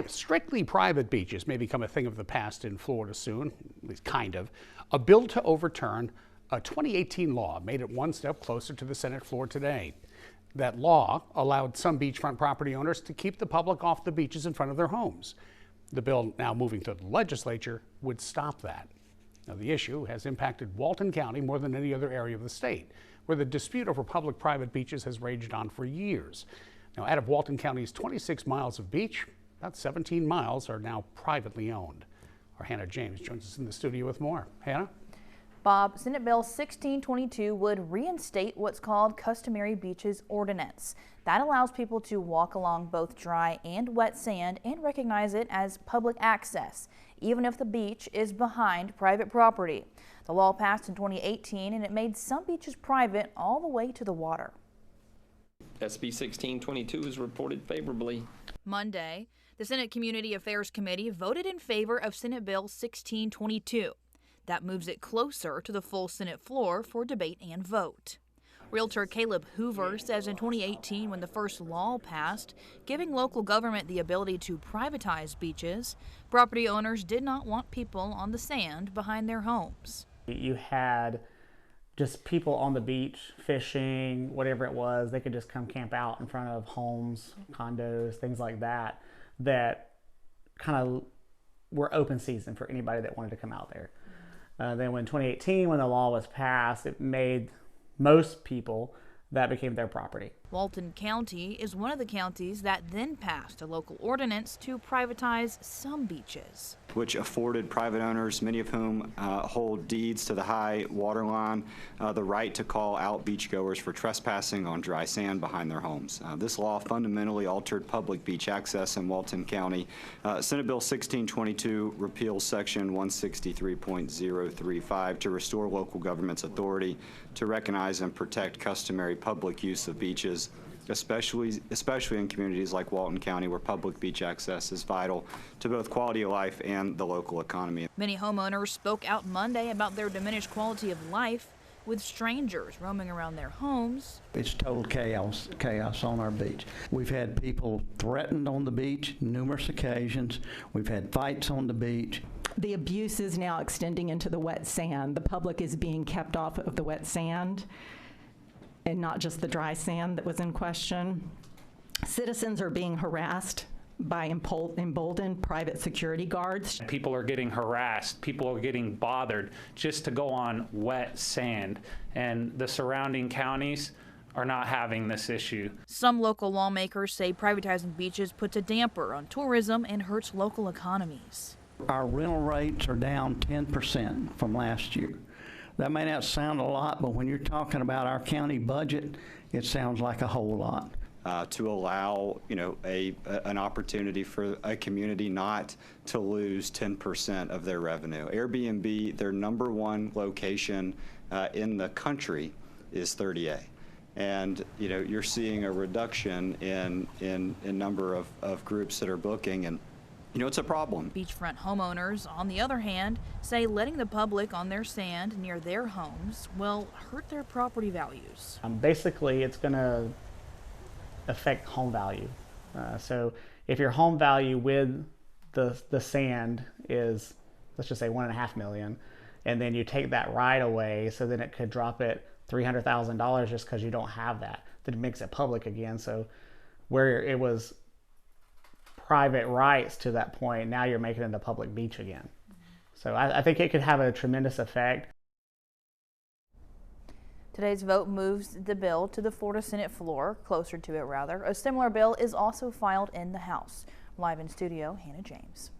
strictly private beaches may become a thing of the past in Florida soon, at least kind of. A bill to overturn a 2018 law made it one step closer to the Senate floor today. That law allowed some beachfront property owners to keep the public off the beaches in front of their homes. The bill now moving to the legislature would stop that. Now, the issue has impacted Walton County more than any other area of the state, where the dispute over public-private beaches has raged on for years. Now, out of Walton County's 26 miles of beach, about 17 miles are now privately owned. Our Hannah James joins us in the studio with more. Hannah? Bob, Senate Bill 1622 would reinstate what's called Customary Beaches Ordinance. That allows people to walk along both dry and wet sand and recognize it as public access, even if the beach is behind private property. The law passed in 2018 and it made some beaches private all the way to the water. SB 1622 is reported favorably. Monday, the Senate Community Affairs Committee voted in favor of Senate Bill 1622. That moves it closer to the full Senate floor for debate and vote. Realtor Caleb Hoover says in 2018, when the first law passed, giving local government the ability to privatize beaches, property owners did not want people on the sand behind their homes. You had just people on the beach fishing, whatever it was. They could just come camp out in front of homes, condos, things like that, that kind of were open season for anybody that wanted to come out there. Then when 2018, when the law was passed, it made most people, that became their property. Walton County is one of the counties that then passed a local ordinance to privatize some beaches, which afforded private owners, many of whom hold deeds to the high water line, the right to call out beachgoers for trespassing on dry sand behind their homes. This law fundamentally altered public beach access in Walton County. Senate Bill 1622 repeals Section 163.035 to restore local government's authority to recognize and protect customary public use of beaches, especially in communities like Walton County, where public beach access is vital to both quality of life and the local economy. Many homeowners spoke out Monday about their diminished quality of life, with strangers roaming around their homes. It's total chaos on our beach. We've had people threatened on the beach numerous occasions. We've had fights on the beach. The abuse is now extending into the wet sand. The public is being kept off of the wet sand and not just the dry sand that was in question. Citizens are being harassed by emboldened private security guards. People are getting harassed, people are getting bothered just to go on wet sand, and the surrounding counties are not having this issue. Some local lawmakers say privatizing beaches puts a damper on tourism and hurts local economies. Our rental rates are down 10% from last year. That may not sound a lot, but when you're talking about our county budget, it sounds like a whole lot. To allow, an opportunity for a community not to lose 10% of their revenue. Airbnb, their #1 location in the country is 30A. And you're seeing a reduction in number of groups that are booking, and it's a problem. Beachfront homeowners, on the other hand, say letting the public on their sand near their homes will hurt their property values. Basically, it's going to affect home value. So if your home value with the sand is, let's just say $1.5 million, and then you take that right away, so then it could drop it $300,000 just because you don't have that. Then it makes it public again. So where it was private rights to that point, now you're making it a public beach again. So I think it could have a tremendous effect. Today's vote moves the bill to the Florida Senate floor, closer to it rather. A similar bill is also filed in the House. Live in studio, Hannah James.